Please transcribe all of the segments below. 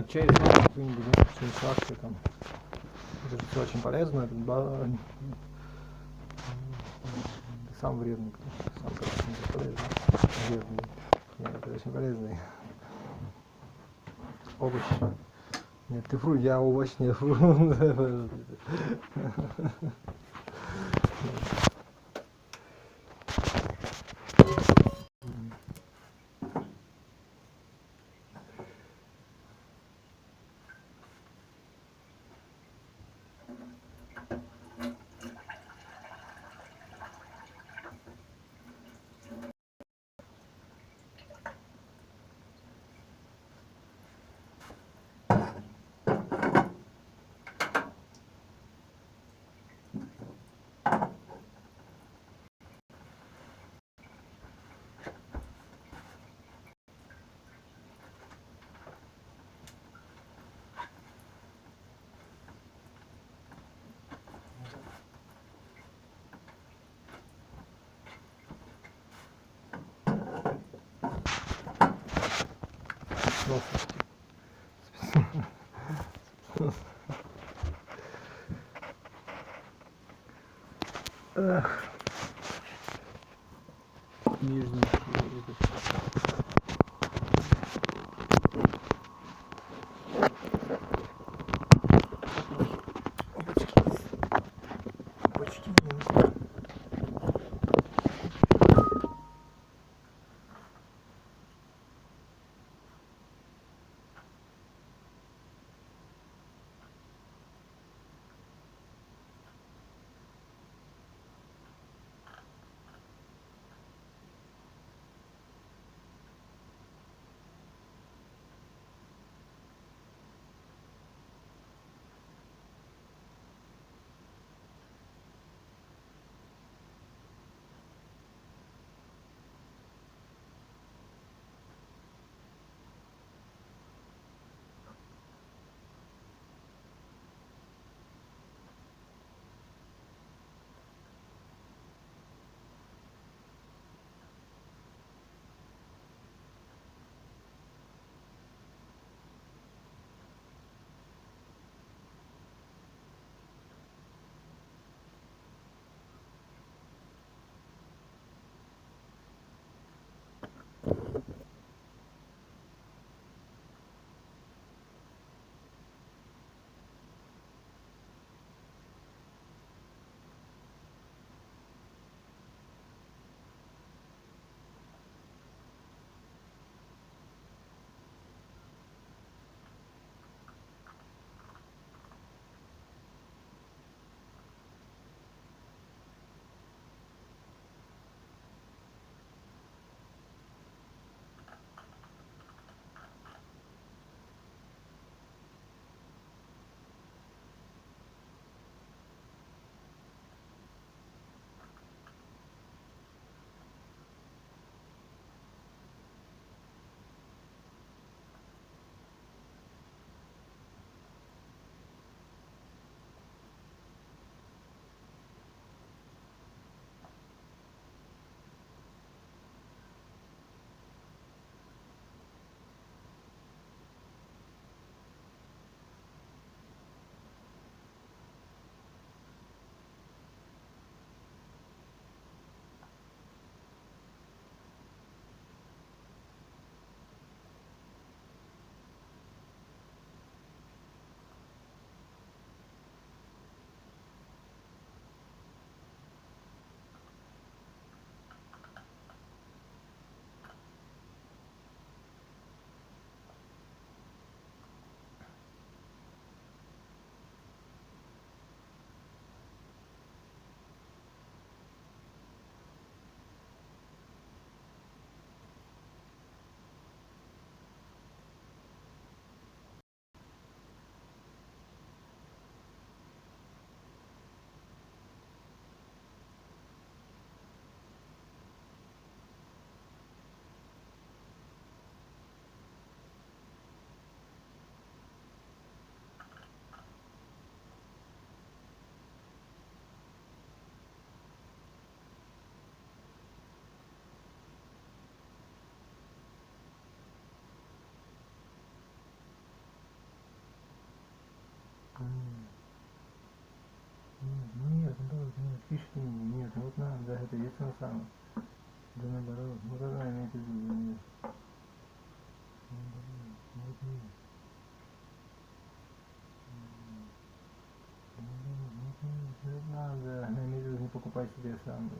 через какую-нибудь инициацию там. Это все очень полезно. Это сам вредный, сам как-то не полезный. Вредный. Нет, это очень полезный. Овощ. Нет, ты фрукт, я овощ, не фрукт. Эх. Нижний. Пишет мне, нет, вот нам, да, это есть он сам. Да наоборот, вот она имеет в виду, нет. Вот нет. Надо, она имеет в виду, не покупай себе сам.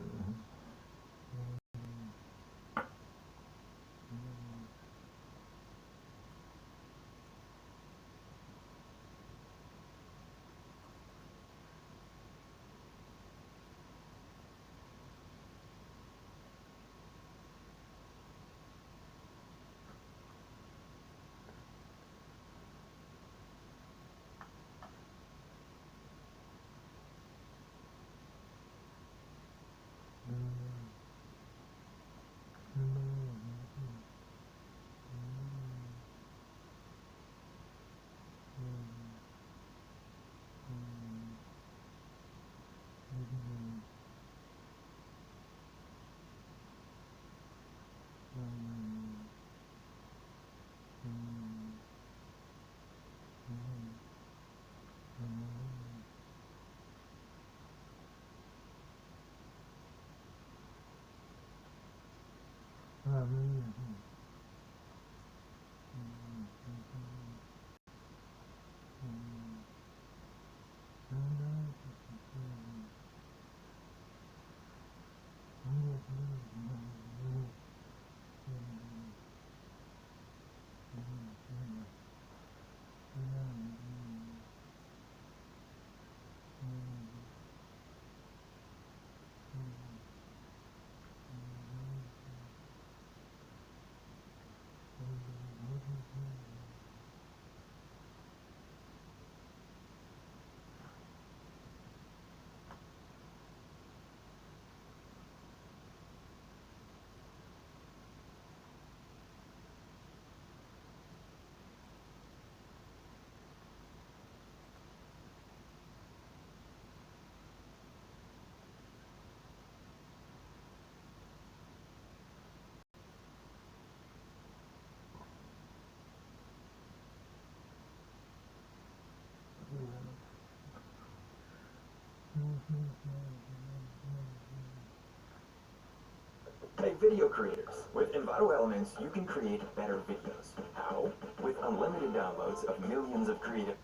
Hey video creators, with Envato Elements you can create better videos. How? With unlimited downloads of millions of creative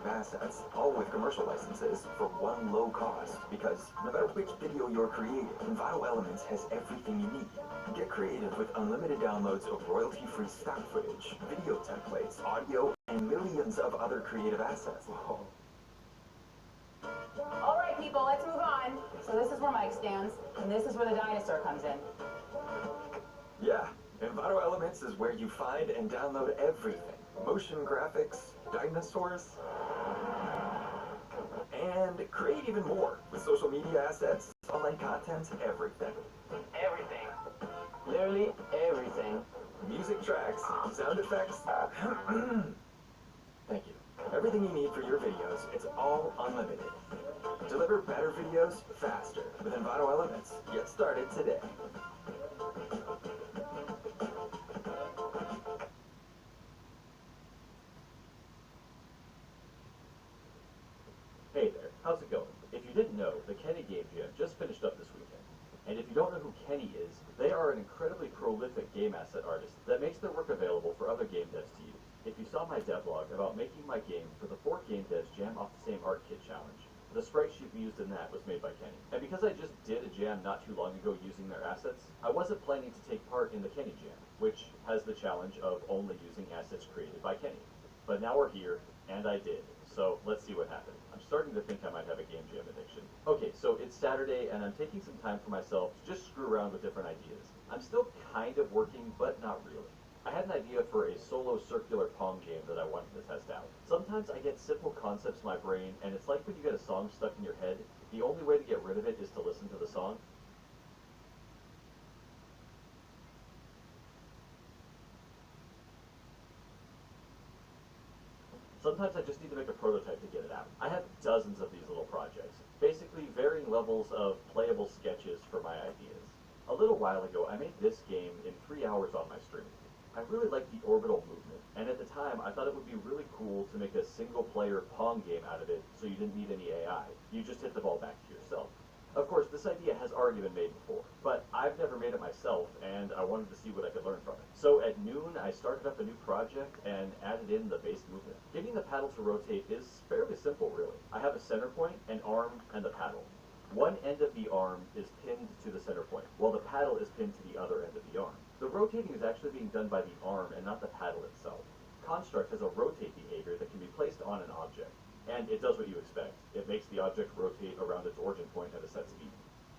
assets, all with commercial licenses for one low cost. Because no matter which video you're creating, Envato Elements has everything you need. Get creative with unlimited downloads of royalty-free stock footage, video templates, audio, and millions of other creative assets. Whoa. Alright people, let's move on. So this is where Mike stands, and this is where the dinosaur comes in. Yeah, Envato Elements is where you find and download everything. Motion graphics, dinosaurs, and create even more with social media assets, online content, everything. Everything. Literally everything. Music tracks, sound effects. Thank you. Everything you need for your videos, it's all unlimited. Deliver better videos faster with Envato Elements. Get started today. Hey there, how's it going? If you didn't know, the Kenny Game Jam just finished up this weekend. And if you don't know who Kenny is, they are an incredibly prolific game asset artist that makes their work available for other game devs to use. If you saw my devlog about making my game for the 4 game devs jam off the same art kit challenge, the sprite sheet we used in that was made by Kenny. And because I just did a jam not too long ago using their assets, I wasn't planning to take part in the Kenny Jam, which has the challenge of only using assets created by Kenny. But now we're here, and I did. So let's see what happened. I'm starting to think I might have a game jam addiction. Okay, so it's Saturday, and I'm taking some time for myself to just screw around with different ideas. I'm still kind of working, but not really. I had an idea for a solo circular Pong game that I wanted to test out. Sometimes I get simple concepts in my brain, and it's like when you get a song stuck in your head, the only way to get rid of it is to listen to the song. Sometimes I just need to make a prototype to get it out. I have dozens of these little projects, basically varying levels of playable sketches for my ideas. A little while ago, I made this game in 3 hours on my stream. I really like the orbital movement, and at the time I thought it would be really cool to make a single-player Pong game out of it so you didn't need any AI. You just hit the ball back to yourself. Of course, this idea has already been made before, but I've never made it myself, and I wanted to see what I could learn from it. So at noon, I started up a new project and added in the bass movement. Getting the paddle to rotate is fairly simple, really. I have a center point, an arm, and the paddle. One end of the arm is pinned to the center point, while the paddle is pinned to the other end of the arm. The rotating is actually being done by the arm and not the paddle itself. Construct has a rotate behavior that can be placed on an object, and it does what you expect. It makes the object rotate around its origin point at a set speed.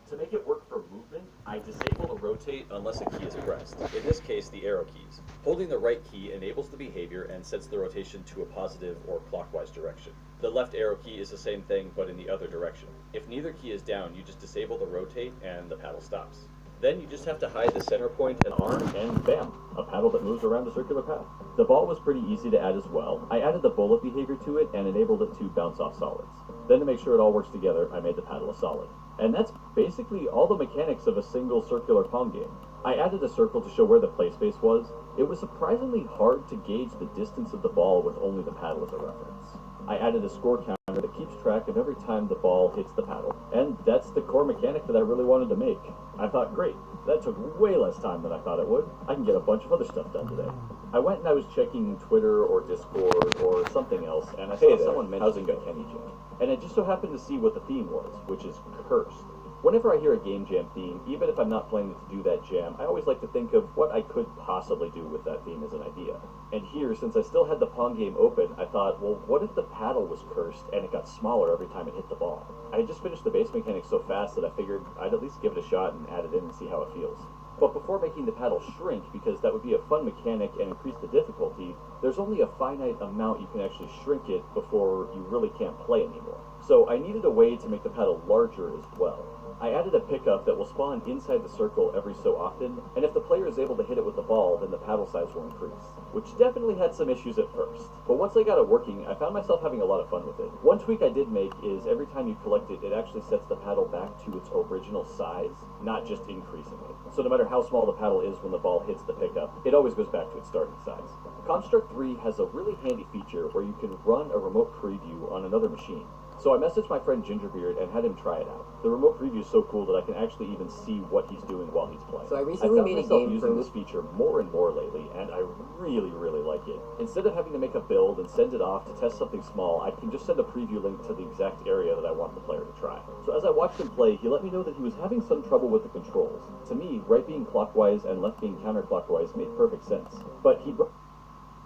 To make it work for movement, I disable the rotate unless a key is pressed, in this case the arrow keys. Holding the right key enables the behavior and sets the rotation to a positive or clockwise direction. The left arrow key is the same thing but in the other direction. If neither key is down, you just disable the rotate and the paddle stops. Then you just have to hide the center point and arm, and bam, a paddle that moves around a circular path. The ball was pretty easy to add as well. I added the bullet behavior to it and enabled it to bounce off solids. Then to make sure it all works together, I made the paddle a solid. And that's basically all the mechanics of a single circular Pong game. I added a circle to show where the play space was. It was surprisingly hard to gauge the distance of the ball with only the paddle as a reference. I added a score counter that keeps track of every time the ball hits the paddle. And that's the core mechanic that I really wanted to make. I thought, great, that took way less time than I thought it would. I can get a bunch of other stuff done today. I went and I was checking Twitter or Discord or something else, and I saw someone mentioning the Kenny Jam. And I just so happened to see what the theme was, which is cursed. Whenever I hear a game jam theme, even if I'm not planning to do that jam, I always like to think of what I could possibly do with that theme as an idea. And here, since I still had the Pong game open, I thought, well, what if the paddle was cursed and it got smaller every time it hit the ball? I had just finished the bass mechanic so fast that I figured I'd at least give it a shot and add it in and see how it feels. But before making the paddle shrink, because that would be a fun mechanic and increase the difficulty, there's only a finite amount you can actually shrink it before you really can't play anymore. So I needed a way to make the paddle larger as well. I added a pickup that will spawn inside the circle every so often, and if the player is able to hit it with the ball, then the paddle size will increase, which definitely had some issues at first. But once I got it working, I found myself having a lot of fun with it. One tweak I did make is every time you collect it, it actually sets the paddle back to its original size, not just increasing it. So no matter how small the paddle is when the ball hits the pickup, it always goes back to its starting size. Construct 3 has a really handy feature where you can run a remote preview on another machine. So I messaged my friend Gingerbeard and had him try it out. The remote preview is so cool that I can actually even see what he's doing while he's playing. So I recently made a game using this feature more and more lately, and I really like it. Instead of having to make a build and send it off to test something small, I can just send a preview link to the exact area that I want the player to try. So as I watched him play, he let me know that he was having some trouble with the controls. To me, right being clockwise and left being counterclockwise made perfect sense. But he brought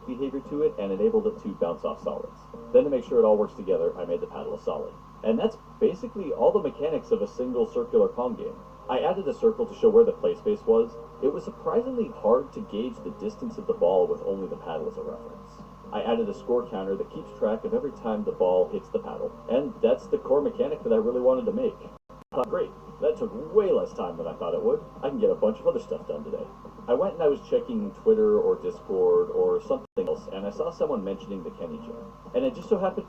behavior to it and enabled it to bounce off solids. Then to make sure it all works together, I made the paddle a solid. And that's basically all the mechanics of a single circular Pong game. I added a circle to show where the play space was. It was surprisingly hard to gauge the distance of the ball with only the paddle as a reference. I added a score counter that keeps track of every time the ball hits the paddle. And that's the core mechanic that I really wanted to make. Great, that took way less time than I thought it would. I can get a bunch of other stuff done today. I went and I was checking Twitter or Discord or something else, and I saw someone mentioning the Kenny Jam. And it just so happened...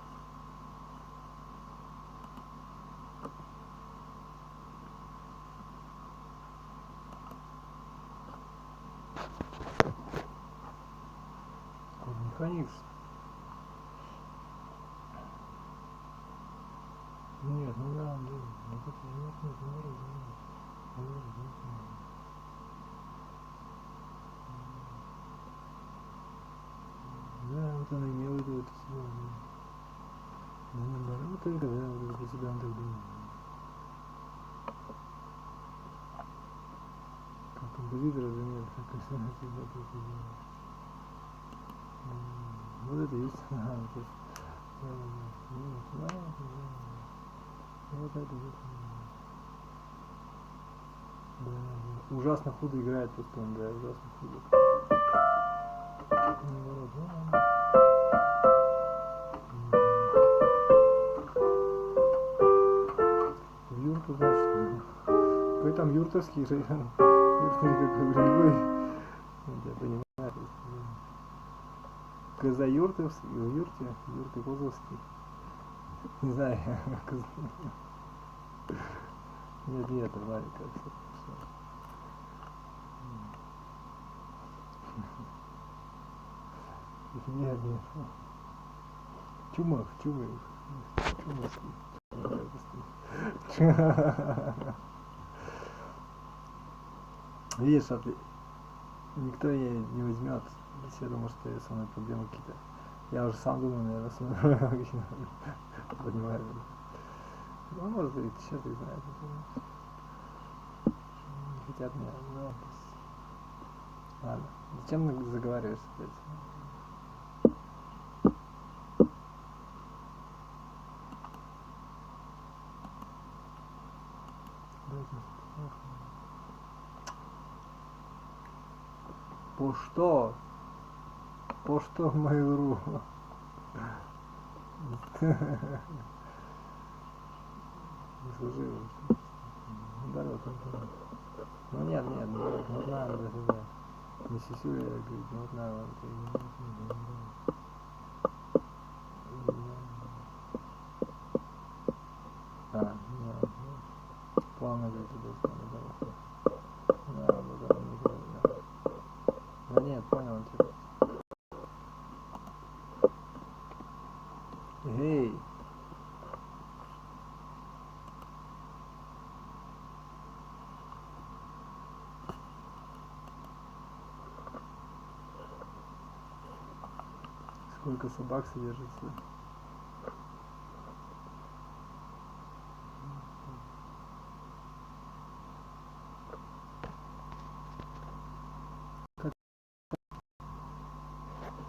Механикс. Нет, ну да, да, вот она имела в виду это слово. Да, наоборот, только, да, вот для себя он так думал. Как композитор, разумеется, как все на себя только делает. Вот это есть, вот это есть. Да, ужасно худо играет просто он, да, ужасно худо. В юрту, значит, какой там юртовский район, юртовский какой другой, я понимаю. Коза юртовский, в юрте, юрты козовский. Не знаю, нет, нормально как-то. Нет. Чумовский. Видишь, никто ее не возьмет. Все думают, что со мной проблемы какие-то. Я уже сам думаю, наверное, со мной понимаю. Ну, может быть, черт их знает. Не хотят меня, но... Ладно. Зачем заговариваешься опять? По что? По что в Mail.ru? Не служил. Ну нет, вот надо даже, да. Не сисю, я говорю, вот надо. Нет. Плавно говорит, да нет, понял тебя. Эй! Сколько собак содержится? Как?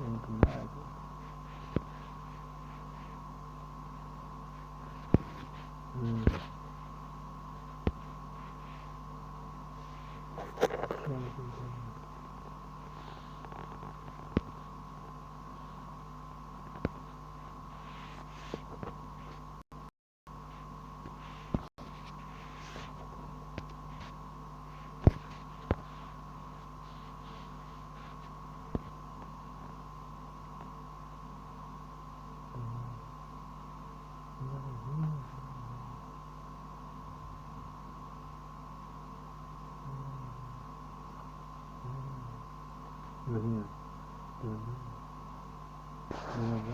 Я не понимаю этого. Я не понимаю. Нет.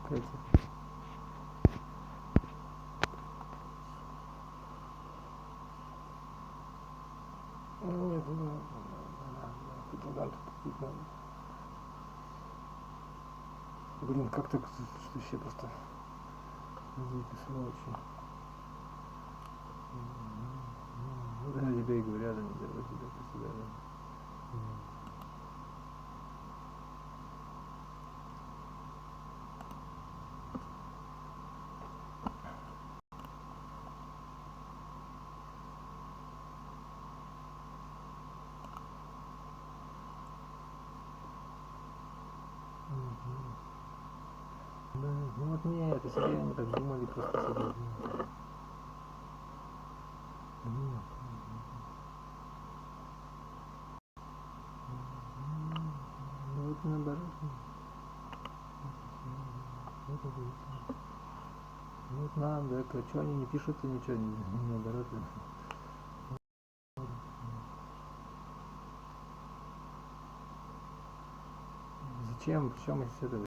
Катя. Нет, туда купить надо. Блин, как так, что вообще просто дикие сволочи. Вот они тебе и говорят, они делают тебя по себя. Да, ну вот нет, это себе они так думали, просто себе. Нет. Ну вот наоборот. Вот надо, а что они не пишут и ничего, наоборот. Зачем? Причем из этого?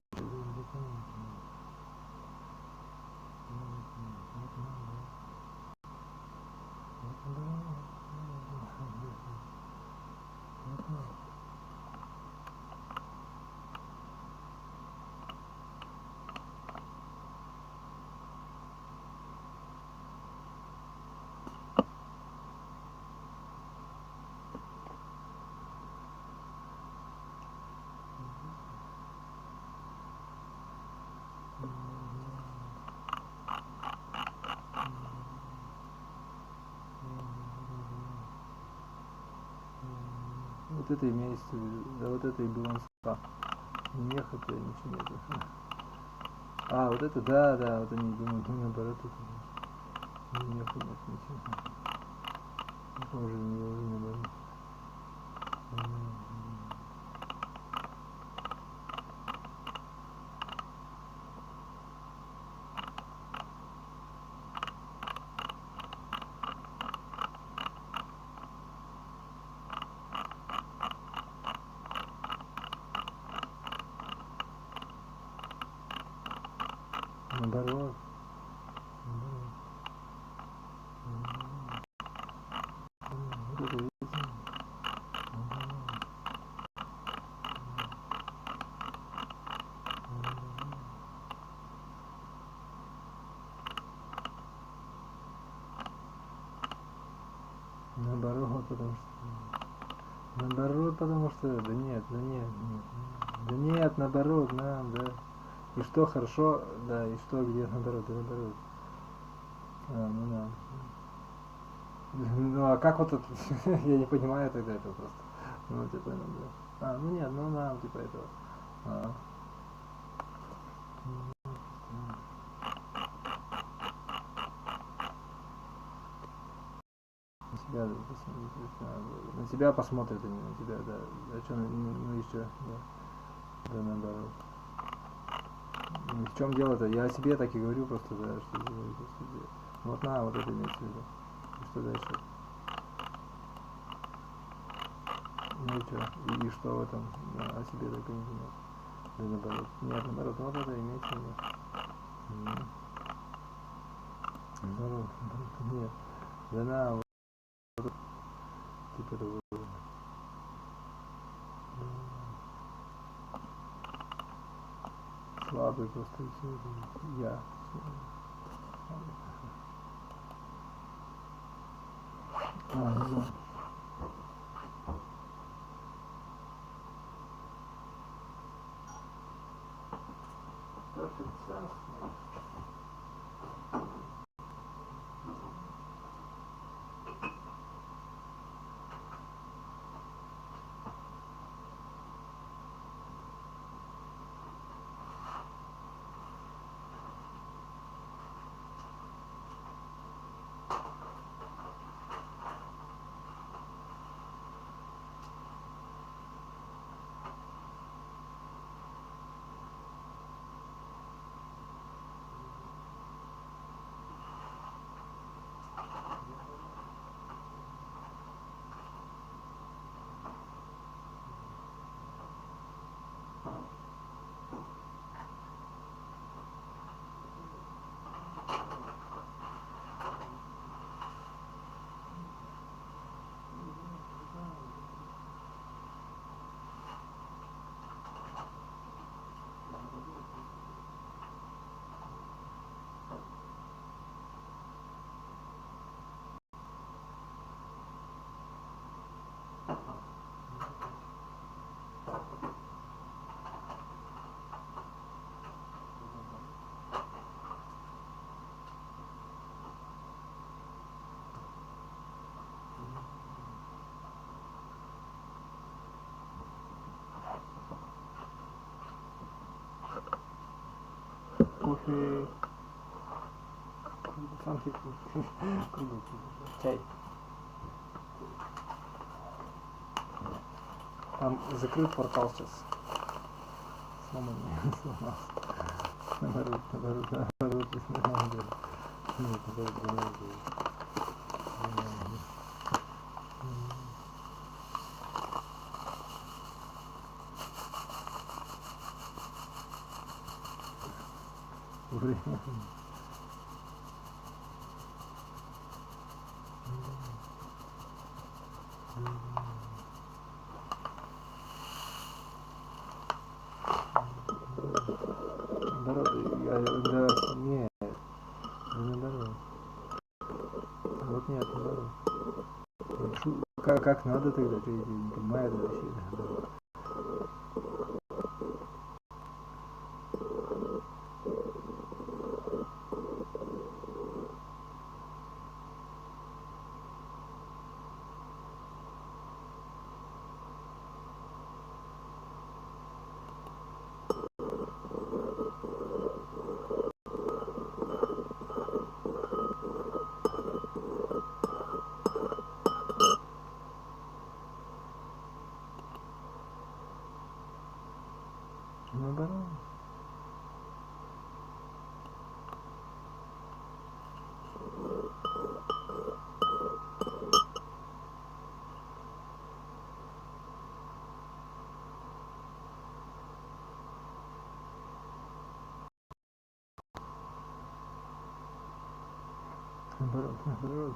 Вот это имеется в виду. Да, вот это и был он сам. Не хотя ничего нету. А, вот это, да, вот они думают, ну наоборот, это нет, ничего. Уже наоборот. Наоборот. Вот это видите? Наоборот, потому что да нет, наоборот, да. И что хорошо, да, и что где наоборот, наоборот. Ну да. Ну а как вот это, я не понимаю тогда этого просто. Ну типа, да. Ну нет, ну да, типа этого. На тебя посмотрят они, на тебя, да. А что, ну еще, да, наоборот. В чем дело-то? Я о себе так и говорю просто, да, что делаю, просто делаю. Вот на, вот это имеется в виду. И что дальше? Ну и что? И что в этом? О себе так и не думаю. Да наоборот. Нет, наоборот, вот это имеется в виду. Наоборот, нет. Да на, вот типа того. Слабый просто и все это. Я. Ну да. Perfect sense. Кофе. Самки. Чай. Там закрыт портал сейчас. Сломанный. Сломался. Наоборот. Нет, наоборот. Время. Нет, наоборот. Вот нет, наоборот. Как надо тогда, ты не понимаю это вообще. Наоборот, наоборот.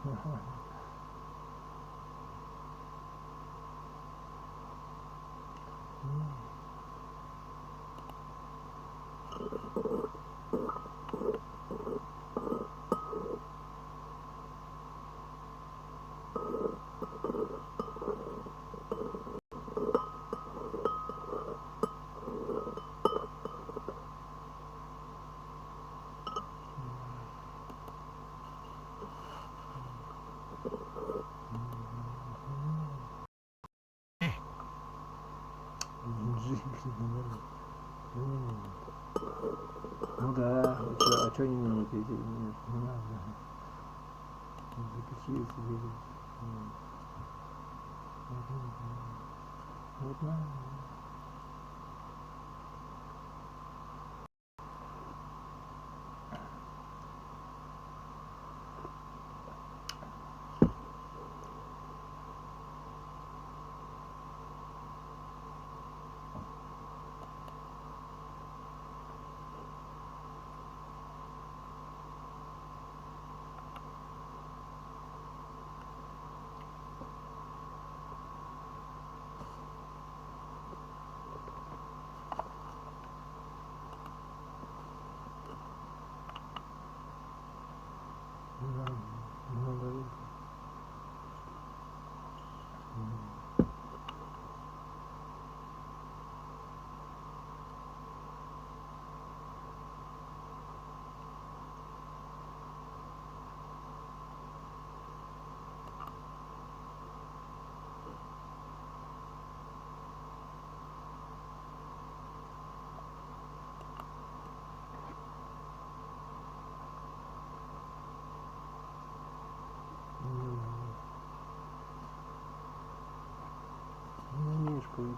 Ну да, а чё они мне не ответили? Нет, не надо. Запиши себе. Вот надо.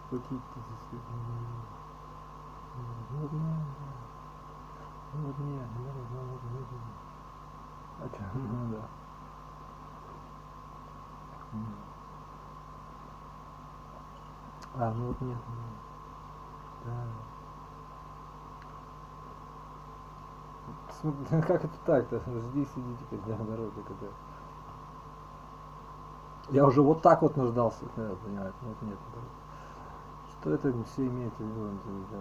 Платить вот нет, а что, ну да. А, ну вот нет, да. Смотри, как это так-то? Жди, сиди теперь, да, наоборот, когда. Я уже вот так вот нуждался, понимаете, вот нет. Что это все имеется в виду? Да.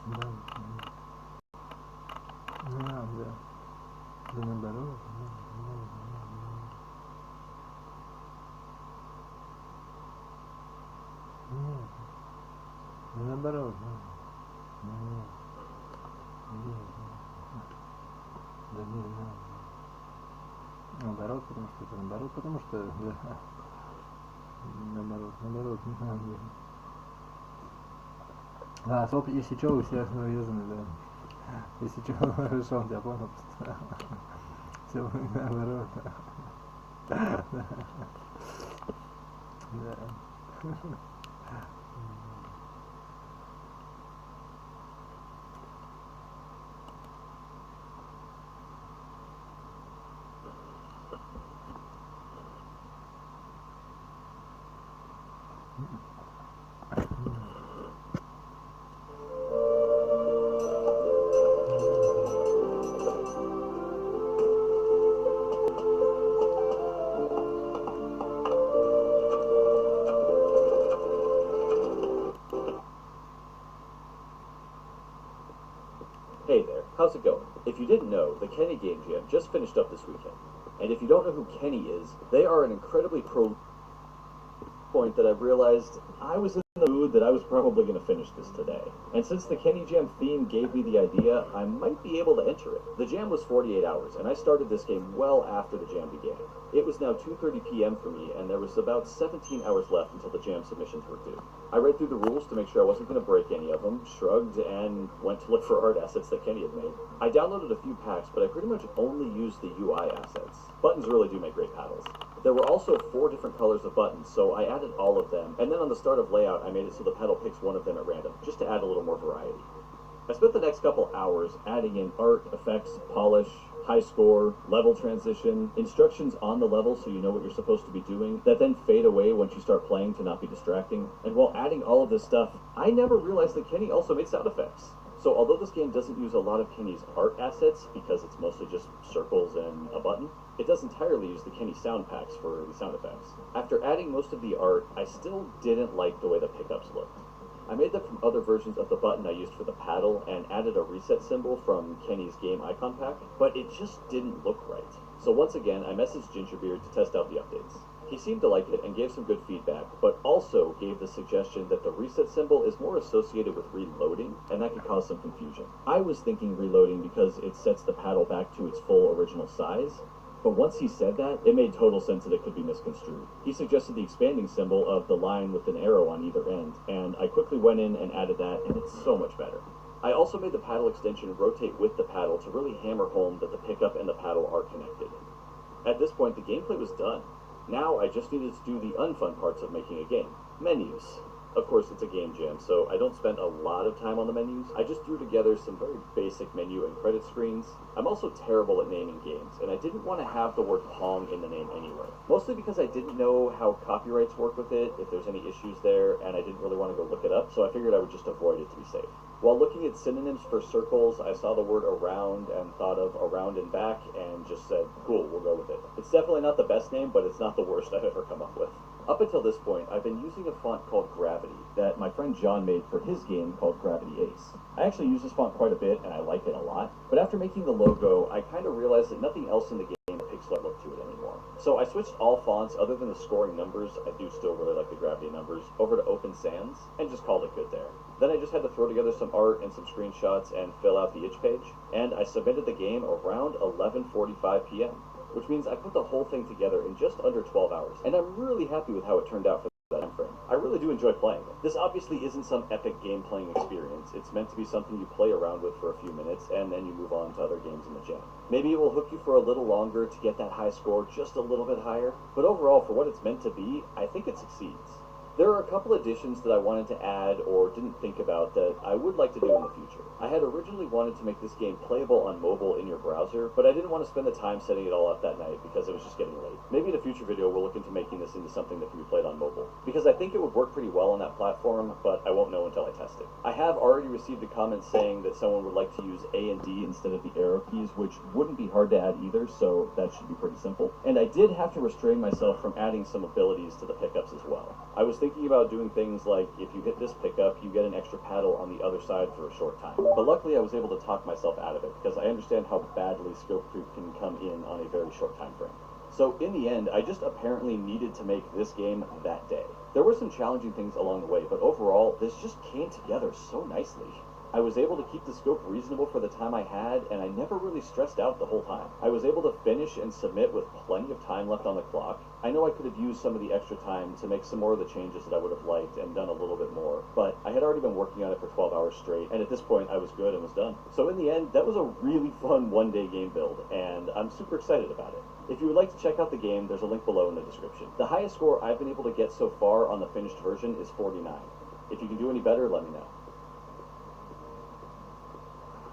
Да. Да наоборот. Нет. Да наоборот. Нет. Да нет. Наоборот, потому что это наоборот, потому что да. Наоборот, не надо. Да, стоп, если что, вы все навязаны, да. Если что, хорошо, он тебя понял. Все наоборот. Да. Hey there, how's it going? If you didn't know, the Kenny Game Jam just finished up this weekend. And if you don't know who Kenny is, they are an incredibly point that I realized I was in the mood that I was probably going to finish this today. And since the Kenny Jam theme gave me the idea, I might be able to enter it. The jam was 48 hours, and I started this game well after the jam began. It was now 2:30 p.m. for me, and there was about 17 hours left until the jam submissions were due. I read through the rules to make sure I wasn't going to break any of them, shrugged, and went to look for art assets that Kenny had made. I downloaded a few packs, but I pretty much only used the UI assets. Buttons really do make great paddles. There were also 4 different colors of buttons, so I added all of them, and then on the start of layout I made it so the pedal picks one of them at random, just to add a little more variety. I spent the next couple hours adding in art, effects, polish, high score, level transition, instructions on the level so you know what you're supposed to be doing, that then fade away once you start playing to not be distracting. And while adding all of this stuff, I never realized that Kenny also made sound effects. So although this game doesn't use a lot of Kenny's art assets, because it's mostly just circles and a button, it does entirely use the Kenny sound packs for the sound effects. After adding most of the art, I still didn't like the way the pickups looked. I made them from other versions of the button I used for the paddle and added a reset symbol from Kenny's game icon pack, but it just didn't look right. So once again, I messaged Gingerbeard to test out the updates. He seemed to like it and gave some good feedback, but also gave the suggestion that the reset symbol is more associated with reloading, and that could cause some confusion. I was thinking reloading because it sets the paddle back to its full original size, but once he said that, it made total sense that it could be misconstrued. He suggested the expanding symbol of the line with an arrow on either end, and I quickly went in and added that, and it's so much better. I also made the paddle extension rotate with the paddle to really hammer home that the pickup and the paddle are connected. At this point, the gameplay was done. Now I just needed to do the unfun parts of making a game. Menus. Of course, it's a game jam, so I don't spend a lot of time on the menus. I just threw together some very basic menu and credit screens. I'm also terrible at naming games, and I didn't want to have the word Pong in the name anywhere. Mostly because I didn't know how copyrights work with it, if there's any issues there, and I didn't really want to go look it up, so I figured I would just avoid it to be safe. While looking at synonyms for circles, I saw the word around and thought of around and back, and just said, cool, we'll go with it. It's definitely not the best name, but it's not the worst I've ever come up with. Up until this point, I've been using a font called Gravity that my friend John made for his game called Gravity Ace. I actually use this font quite a bit, and I like it a lot, but after making the logo, I kind of realized that nothing else in the game picks that look to it anymore. So I switched all fonts, other than the scoring numbers, I do still really like the Gravity numbers, over to Open Sans, and just called it good there. Then I just had to throw together some art and some screenshots and fill out the itch page, and I submitted the game around 11:45 p.m. which means I put the whole thing together in just under 12 hours, and I'm really happy with how it turned out for that time frame. I really do enjoy playing it. This obviously isn't some epic game playing experience. It's meant to be something you play around with for a few minutes, and then you move on to other games in the jam. Maybe it will hook you for a little longer to get that high score just a little bit higher, but overall, for what it's meant to be, I think it succeeds. There are a couple additions that I wanted to add or didn't think about that I would like to do in the future. I had originally wanted to make this game playable on mobile in your browser, but I didn't want to spend the time setting it all up that night because it was just getting late. Maybe in a future video we'll look into making this into something that can be played on mobile, because I think it would work pretty well on that platform, but I won't know until I test it. I have already received a comment saying that someone would like to use A and D instead of the arrow keys, which wouldn't be hard to add either, so that should be pretty simple. And I did have to restrain myself from adding some abilities to the pickups as well. I was thinking about doing things like, if you hit this pickup, you get an extra paddle on the other side for a short time. But luckily I was able to talk myself out of it, because I understand how badly scope creep can come in on a very short time frame. So in the end, I just apparently needed to make this game that day. There were some challenging things along the way, but overall, this just came together so nicely. I was able to keep the scope reasonable for the time I had, and I never really stressed out the whole time. I was able to finish and submit with plenty of time left on the clock. I know I could have used some of the extra time to make some more of the changes that I would have liked and done a little bit more, but I had already been working on it for 12 hours straight, and at this point I was good and was done. So in the end, that was a really fun one-day game build, and I'm super excited about it. If you would like to check out the game, there's a link below in the description. The highest score I've been able to get so far on the finished version is 49. If you can do any better, let me know.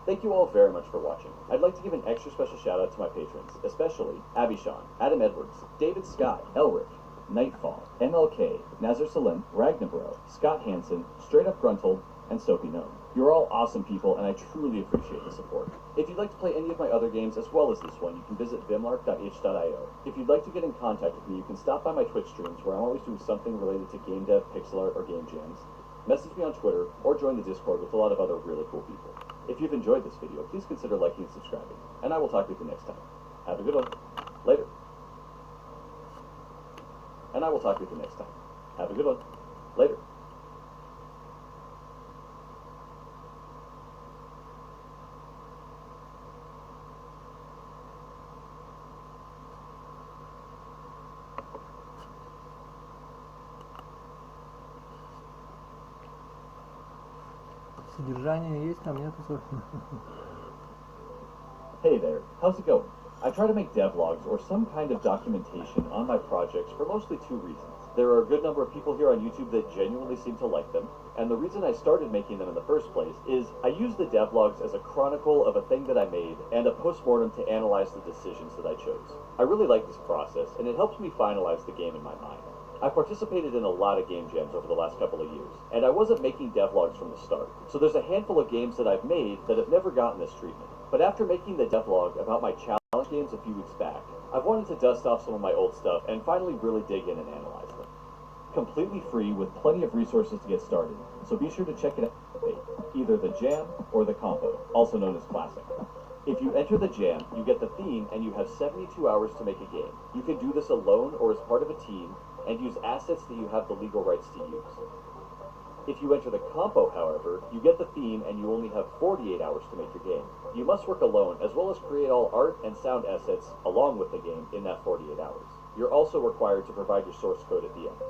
Thank you all very much for watching. I'd like to give an extra special shout out to my patrons, especially Abby Sean, Adam Edwards, David Scott, Elric, Nightfall, MLK, Nazar Salim, Ragnabro, Scott Hansen, Straight Up Gruntled, and Sophie Gnome. You're all awesome people, and I truly appreciate the support. If you'd like to play any of my other games as well as this one, you can visit vimlark.itch.io. If you'd like to get in contact with me, you can stop by my Twitch streams where I'm always doing something related to game dev, pixel art, or game jams. Message me on Twitter, or join the Discord with a lot of other really cool people. If you've enjoyed this video, please consider liking and subscribing, and I will talk with you next time. Have a good one. Later. And I will talk with you next time. Have a good one. Later. Содержание есть, там нету, собственно. Hey there, how's it going? I try to make devlogs or some kind of documentation on my projects for mostly two reasons. There are a good number of people here on YouTube that genuinely seem to like them, and the reason I started making them in the first place is I use the devlogs as a chronicle of a thing that I made and a postmortem to analyze the decisions that I chose. I really like this process, and it helps me finalize the game in my mind. I participated in a lot of game jams over the last couple of years, and I wasn't making devlogs from the start, so there's a handful of games that I've made that have never gotten this treatment. But after making the devlog about my challenge games a few weeks back, I've wanted to dust off some of my old stuff and finally really dig in and analyze them. Completely free with plenty of resources to get started, so be sure to check it out, either the jam or the compo, also known as classic. If you enter the jam, you get the theme and you have 72 hours to make a game. You can do this alone or as part of a team, and use assets that you have the legal rights to use. If you enter the compo, however, you get the theme and you only have 48 hours to make your game. You must work alone, as well as create all art and sound assets along with the game in that 48 hours. You're also required to provide your source code at the end.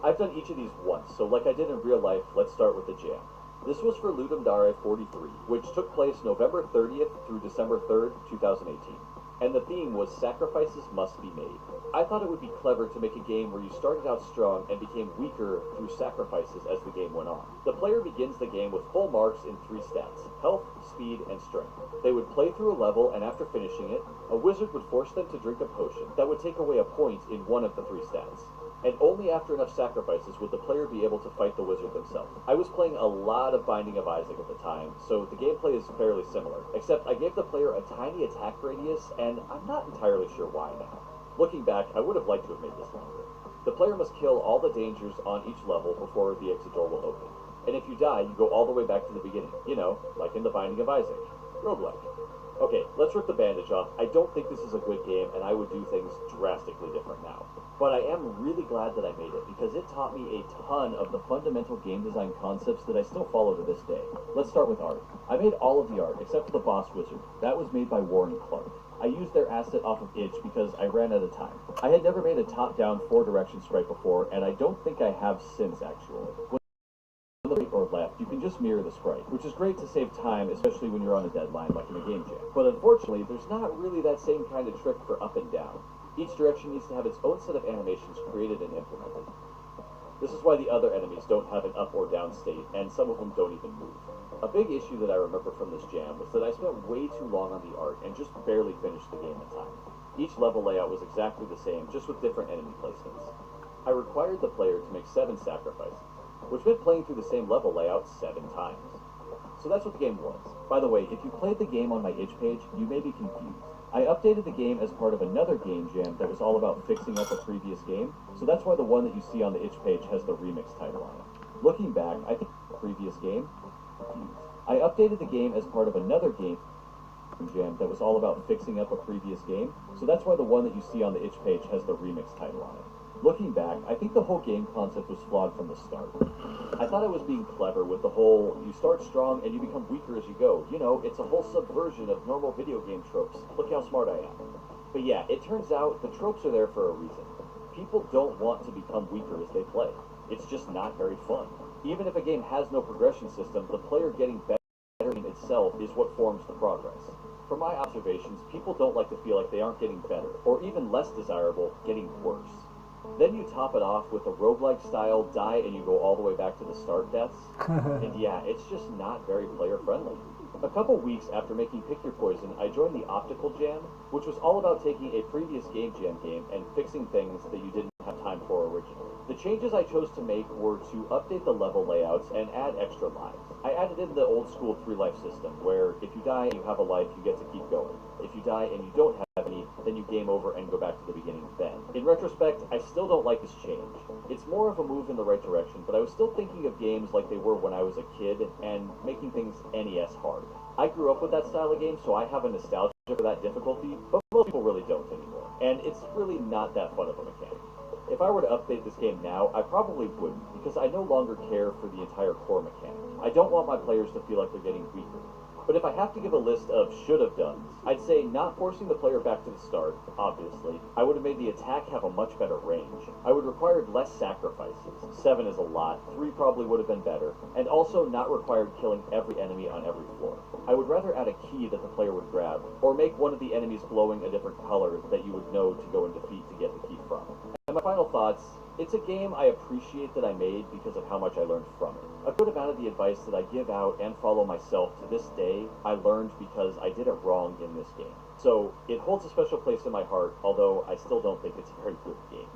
I've done each of these once, so like I did in real life, let's start with the jam. This was for Ludum Dare 43, which took place November 30th through December 3rd, 2018. And the theme was Sacrifices Must Be Made. I thought it would be clever to make a game where you started out strong and became weaker through sacrifices as the game went on. The player begins the game with full marks in 3 stats: health, speed, and strength. They would play through a level, and after finishing it, a wizard would force them to drink a potion that would take away a point in one of the 3 stats. And only after enough sacrifices would the player be able to fight the wizard themselves. I was playing a lot of Binding of Isaac at the time, so the gameplay is fairly similar, except I gave the player a tiny attack radius, and I'm not entirely sure why now. Looking back, I would have liked to have made this longer. The player must kill all the dangers on each level before the exit door will open. And if you die, you go all the way back to the beginning. You know, like in the Binding of Isaac. Roguelike. Okay, let's rip the bandage off. I don't think this is a good game, and I would do things drastically different now. But I am really glad that I made it, because it taught me a ton of the fundamental game design concepts that I still follow to this day. Let's start with art. I made all of the art, except for the boss wizard. That was made by Warren Clark. I used their asset off of Itch because I ran out of time. I had never made a top-down 4-direction sprite before, and I don't think I have since, actually. Right or left, you can just mirror the sprite, which is great to save time, especially when you're on a deadline like in a game jam. But unfortunately, there's not really that same kind of trick for up and down. Each direction needs to have its own set of animations created and implemented. This is why the other enemies don't have an up or down state, and some of them don't even move. A big issue that I remember from this jam was that I spent way too long on the art and just barely finished the game in time. Each level layout was exactly the same, just with different enemy placements. I required the player to make 7 sacrifices, which meant playing through the same level layout 7 times. So that's what the game was. By the way, if you played the game on my itch page, you may be confused. I updated the game as part of another game jam that was all about fixing up a previous game, so that's why the one that you see on the itch page has the remix title on it. Looking back, I think the previous game, I updated the game as part of another game jam that was all about fixing up a previous game, so that's why the one that you see on the itch page has the remix title on it. Looking back, I think the whole game concept was flawed from the start. I thought I was being clever with the whole, you start strong and you become weaker as you go. You know, it's a whole subversion of normal video game tropes. Look how smart I am. But yeah, it turns out the tropes are there for a reason. People don't want to become weaker as they play. It's just not very fun. Even if a game has no progression system, the player getting better in itself is what forms the progress. From my observations, people don't like to feel like they aren't getting better, or even less desirable, getting worse. Then you top it off with a roguelike style die and you go all the way back to the start deaths. And yeah, it's just not very player friendly. A couple weeks after making Pick Your Poison, I joined the Optical Jam, which was all about taking a previous Game Jam game and fixing things that you didn't have time for originally. The changes I chose to make were to update the level layouts and add extra lives. I added in the old school 3-life system, where if you die and you have a life, you get to keep going. If you die and you don't have any, then you game over and go back to the beginning then. In retrospect, I still don't like this change. It's more of a move in the right direction, but I was still thinking of games like they were when I was a kid, and making things NES hard. I grew up with that style of game, so I have a nostalgia for that difficulty, but most people really don't anymore. And it's really not that fun of a mechanic. If I were to update this game now, I probably wouldn't, because I no longer care for the entire core mechanic. I don't want my players to feel like they're getting weaker. But if I have to give a list of should-have-dones, I'd say not forcing the player back to the start, obviously. I would have made the attack have a much better range. I would have required less sacrifices. 7 is a lot, 3 probably would have been better, and also not required killing every enemy on every floor. I would rather add a key that the player would grab, or make one of the enemies glowing a different color that you would know to go and defeat to get the key from. And my final thoughts, it's a game I appreciate that I made because of how much I learned from it. A good amount of the advice that I give out and follow myself to this day, I learned because I did it wrong in this game. So, it holds a special place in my heart, although I still don't think it's a very good game.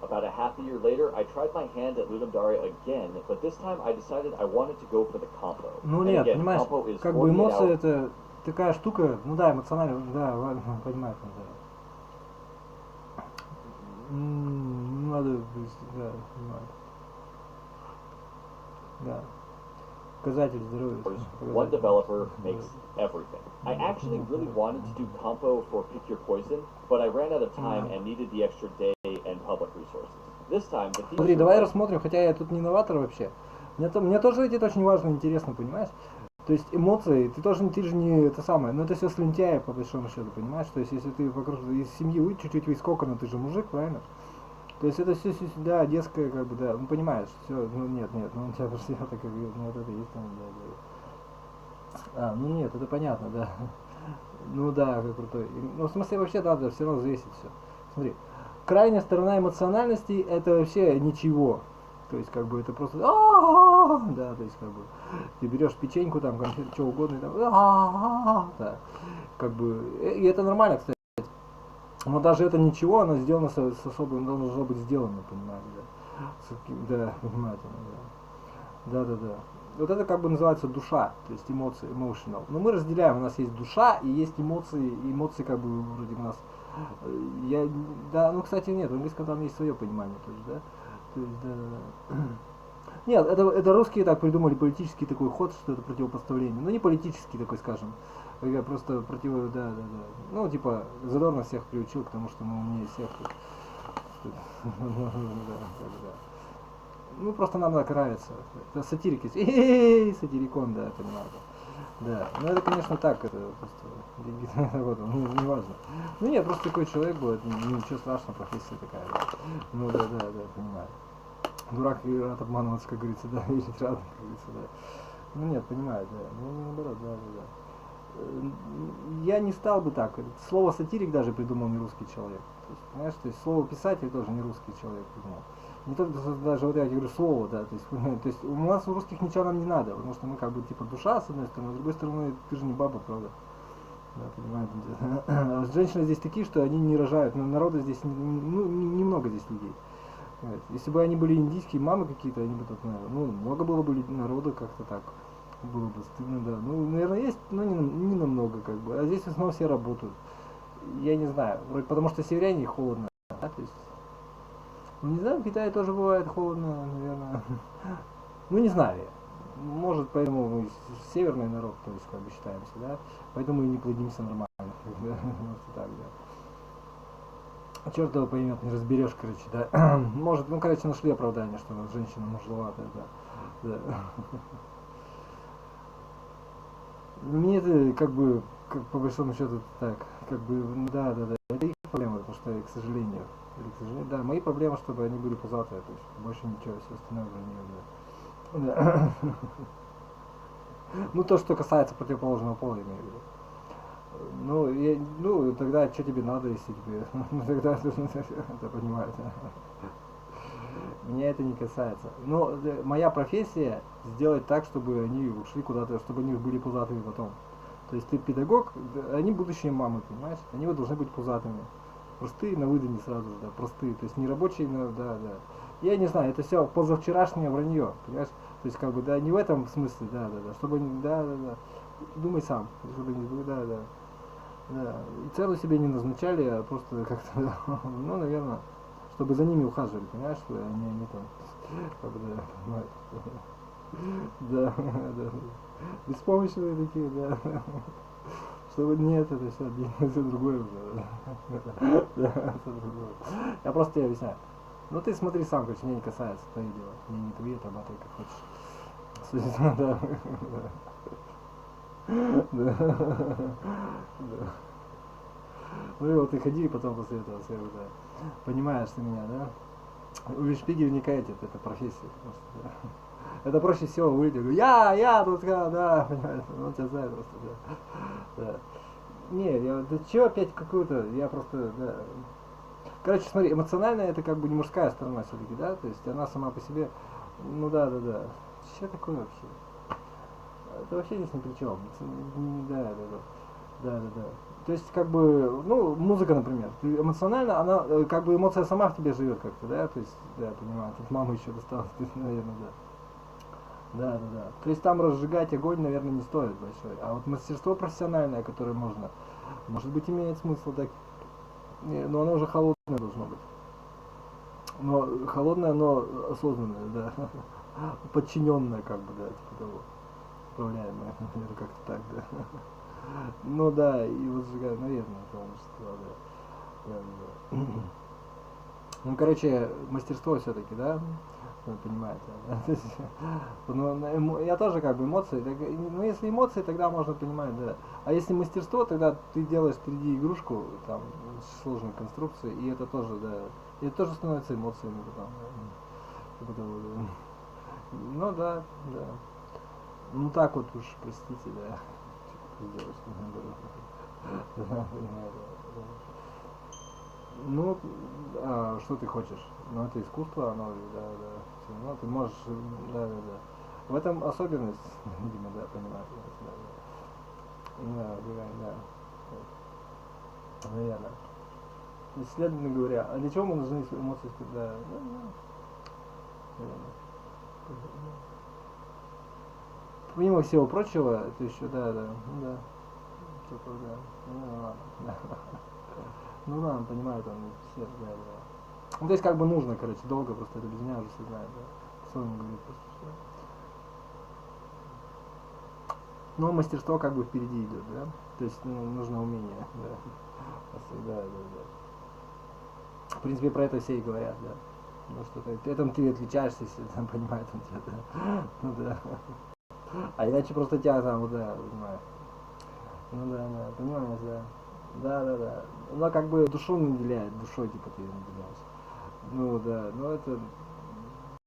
About a half a year later, I tried my hand at Ludum Dare again, but this time I decided I wanted to go for the compo. Ну And нет, again, понимаешь, compo is как бы 48 эмоции hours. это такая штука, ну да, эмоционально, да, понимаю, да. Надо, да, понимаю. Да. Показатель здоровья. One developer makes everything. I actually really wanted to do compo for Pick Your Poison, but I ran out of time and needed the extra day and public resources. This time, the Смотри, feature давай was- рассмотрим, хотя я тут не новатор вообще. Мне тоже это очень важно и интересно, понимаешь? То есть эмоции, ты же не это самое, но это все слюнтяи по большому счету, понимаешь? То есть если ты вокруг из семьи чуть-чуть выскока, но ты же мужик, правильно? То есть это все, да, детское, как бы, да, ну понимаешь, все, ну нет, ну у тебя просто я так, ну вот это есть там, да. Ну нет, это понятно, да. Ну да, как крутой. Ну в смысле вообще надо все равно взвесить все. Смотри, крайняя сторона эмоциональности это вообще ничего. То есть как бы это просто да, то есть как бы ты берешь печеньку, там, конфет, что угодно, и там да. Как бы, и это нормально, кстати. Но даже это ничего, оно сделано с особым, должно быть сделано, понимаете, да. Да, понимаете, да. Да. Вот это как бы называется душа, то есть эмоции, emotional. Но мы разделяем, у нас есть душа и есть эмоции, и эмоции как бы вроде у нас, да, ну кстати нет, в английском там есть свое понимание тоже, да. То есть, да. Нет, это русские так придумали политический такой ход, что это противопоставление. Ну не политический такой, скажем. Я просто да. Ну, типа, Задорно всех приучил к тому, что мы умнее всех. Ну, просто нам так нравится. Это сатирики. Сатирикон, да, понимаю. Да, ну это, конечно, так, это просто, вот, не важно. Ну нет, просто такой человек был, это ничего страшного, профессия такая. Да. Ну да, понимаю. Дурак и рад обманываться, как говорится, да, или рад, как говорится, да. Ну нет, понимаю, да. Ну наоборот, да. Я не стал бы так. Слово сатирик даже придумал не русский человек. То есть, понимаешь, то есть слово писатель тоже не русский человек придумал. Не только даже вот я говорю слово, да, то есть у нас у русских ничего нам не надо, потому что мы как бы типа душа с одной стороны, с другой стороны ты же не баба, правда. Да, понимаете. Женщины здесь такие, что они не рожают, но народа здесь немного здесь людей. Понимаете? Если бы они были индийские мамы какие-то, они бы тут, ну, много было бы народа как-то так. Было бы стыдно, да. Ну, наверное, есть, но не намного, как бы. А здесь в основном все работают. Я не знаю, вроде потому что северяне холодно, да, то есть. Ну, не знаю, в Китае тоже бывает холодно, наверное. Ну, не знаю я. Может, поэтому мы северный народ, то есть, как бы считаемся, да. Поэтому и не плодимся нормально. Может, так, да. Черт его поймет, не разберешь, короче, да. Может, ну, короче, нашли оправдание, что женщина мужловатая, да. Мне это как бы, по большому счету, так, как бы, да, это их проблема, потому что, к сожалению, да, мои проблемы, чтобы они были пузатые, то есть больше ничего, все остальное уже не, да. Ну, то, что касается противоположного пола, имею в виду. Ну, тогда что тебе надо, если тебе, ну, тогда это понимаете. Меня это не касается. Но моя профессия сделать так, чтобы они ушли куда-то, чтобы они были пузатыми потом. То есть ты педагог, они будущие мамы, понимаешь? Они вот должны быть пузатыми. Простые на выдане сразу же, да, простые. То есть не рабочие, но да, да. Я не знаю, это все позавчерашнее вранье, понимаешь? То есть как бы, да, не в этом смысле, да, да, да. Чтобы, да, да, да. Думай сам, чтобы не, да, да. Да. И целую себе не назначали, а просто как-то, ну, наверное, чтобы за ними ухаживали, понимаешь, что они там, как бы, да, понимают. Да, да. Беспомощные такие, да. Чтобы нет, это все другое уже. Да, это другое. Я просто тебе объясняю. Ну ты смотри сам, короче, меня не касается, твои дела. Мне не твои, отрабатывай как хочешь. Да. Да. Да. Ну и вот ты ходи, и потом после этого все уже понимаешь ты меня, да? Увидишь, шпиги вникаете, это профессия. Просто, да. Это проще всего выйти, говорю, я тут, да, понимаешь, он тебя знает просто, да. Да. Не, да чего опять какую-то, я просто, да. Короче, смотри, эмоционально это как бы не мужская сторона все-таки, да, то есть она сама по себе, ну да, да, да. Что такое вообще? Это вообще здесь ни при чем. Да, да, да. Да, да, да. То есть, как бы, ну, музыка, например, ты эмоционально, она, как бы эмоция сама в тебе живет как-то, да, то есть, да, понимаю, тут мама еще досталась, наверное, да. Да, да, да. То есть там разжигать огонь, наверное, не стоит большой. А вот мастерство профессиональное, которое можно, может быть, имеет смысл так. Но оно уже холодное должно быть. Но холодное, но осознанное, да. Подчиненное, как бы, да, типа того. Управляемое, наверное, как-то так, да. Ну да, и вот сжигаю, наверное, это мастерство, да. Да, да, да. Ну, короче, мастерство все-таки, да? Вы понимаете, да? Ну, я тоже как бы эмоции, ну если эмоции, тогда можно понимать, да. А если мастерство, тогда ты делаешь 3D игрушку, там, с сложной конструкцией, и это тоже, да, и это тоже становится эмоциями потом, да. Типа того, да. Ну да, да. Ну так вот уж, простите, да. Что ты делаешь, да, понимаю, да. Ну, что ты хочешь? Ну, это искусство, оно, да, да. Все равно ты можешь, да, да, да. В этом особенность, видимо, да, понимаешь, да, да, да, да. Наверное. Исследовательно говоря, а для чего мы нужны эмоции? Да, да, да. Помимо всего прочего, это еще, да, да, да. Что-то, да. Ну ладно, да. Ну ладно, понимаю, там все, да, да. Ну, то есть как бы нужно, короче, долго, просто это без меня уже все знают, да. Что он говорит, просто что. Но мастерство как бы впереди идет, да. То есть нужно умение, да. Да, да, да. В принципе, про это все и говорят, да. Ну что ты, этим ты отличаешься, если там понимает он тебя, да. Ну да. А иначе просто тебя там, вот, да, понимаю. Ну да, да, понимаешь, да. Да, да, да. Она как бы душу наделяет, душой типа ты ее наделяешь. Ну да, ну это